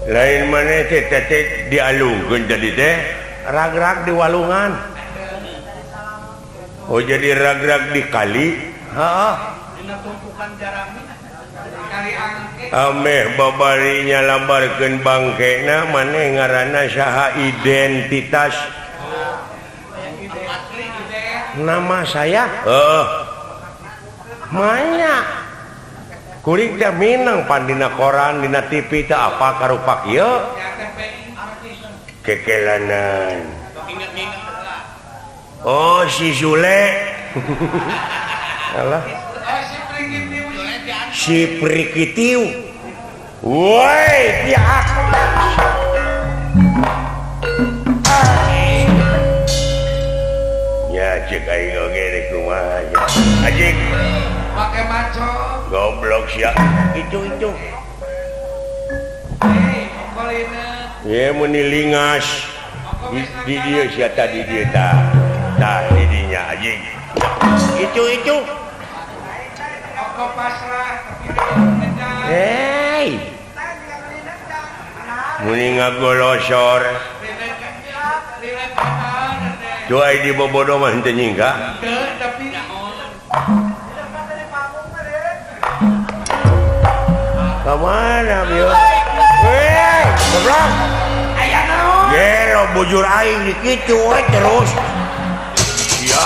lain mana teh dialungkeun jadi teh rag-rag di walungan. Oh jadi rag-rag di kali. Heeh. Dina tumpukan jarami kali angke. Ameh babarinya lambarkeun bangkena maneh ngaranna saha identitas. Nama saya? Manya. Kuring teh minang pan dina koran, dina TV teh apa karupak ieu? Kekelanan. Oh, si Sule. Alah. Si Prikitiu. Woi, tiak. Ya, cek aing oge di kumaha aja. Ajik. Pakai maco. Goblok sia. Itu. Kolina. Ye meni lingas. Di dia sia tadi dia tah. Tah di dinya ajik. Itu. Oko pasrah tapi Hei. Muni ngagolosor. Doa di bobodo mah henteu nyingka. Tapi Kemana, Bio? Weh, goblok. aya naon? Ye, lo bujur aing dikitu we terus. Ya.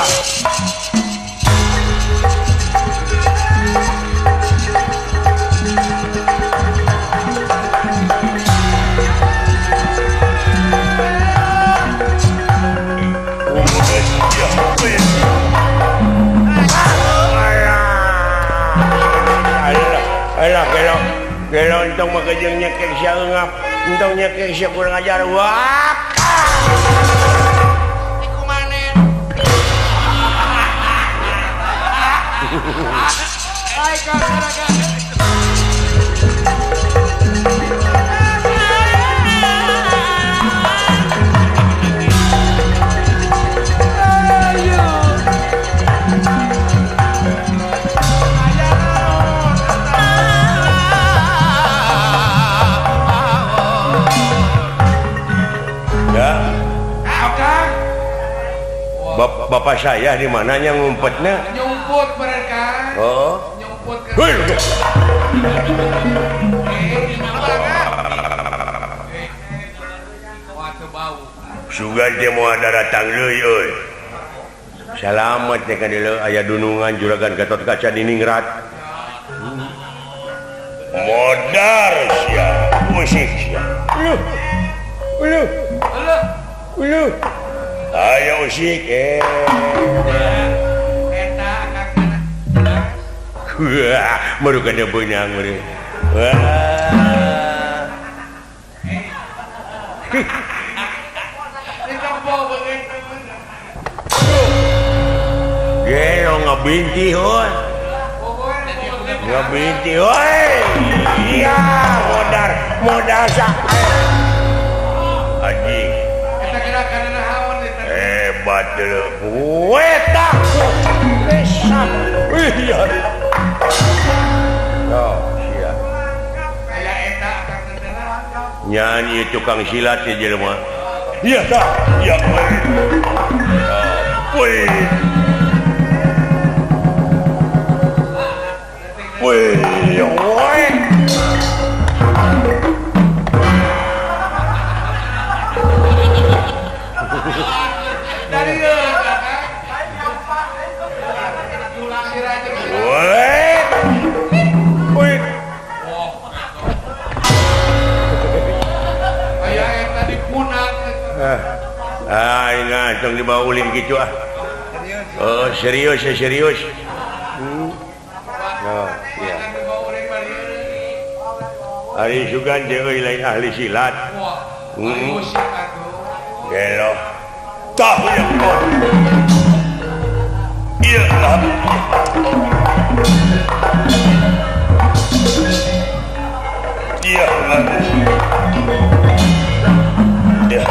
Alah, gelo entong makajeng nyekek sia eungap, entong nyekek sia kurang ajar. Wah. Iku manen. Hai kasaraga. Bapak saya di mananya ngumpetnya? Nyumput mereka. Oh. Nyumput ke. Hei. Bau. Sugan teh moal datang deui euy. Salamet teh ka dieu aya dunungan juragan Gatot Kaca di Ningrat. Modar sia, musik sia. Ulu. Ayo usik Eta kakana. Wah, baru kada beunang meureun. Wah. Gelo ngabinti hon. Ngabinti hoi. Iya, modar sak. Anjing. Eta gerakan naon eta? Hebat dulu. Weta. Besar. Iya. Oh, iya. Aya eta kakana. Nyanyi tukang silat ya jelema. Iya tah. Iya. Woi. Woi. Dari kakak. Woi. Aya eta dipunak. Ingat tong dibawa ulin gitu ah. Oh, serius. Oh, iya. Ari sugan deui lain ahli silat. Musik atuh. Gelo. Tah ya. Iya. Iya. Iya.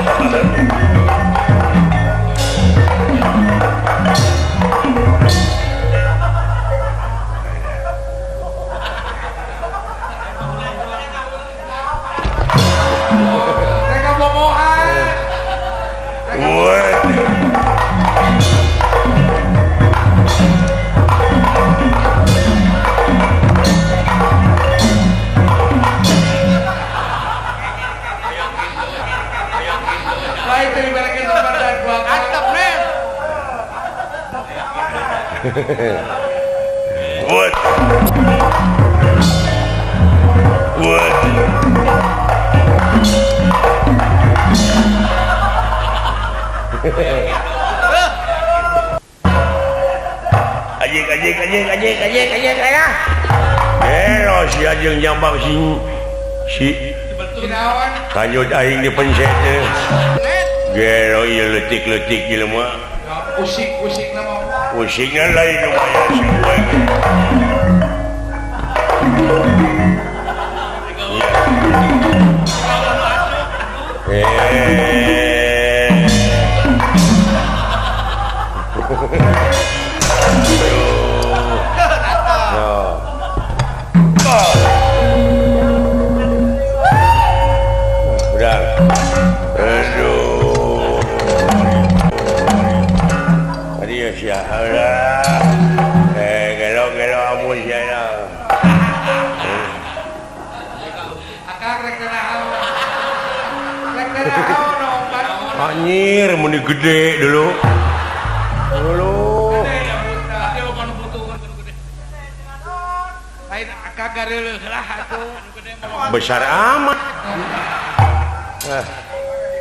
What? What? Ajik saya. Si Ajeng nyambang si Kinawan. kanyut aing dipencet teh. Gero ieu leutik-leutik ieu mah. Pusing nama. Pusingna lain lumayan si gue. Anjir, meni gede dulu. Besar amat.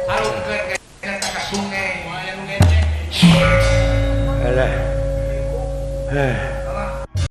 Alungkeun ke sungai. Alah.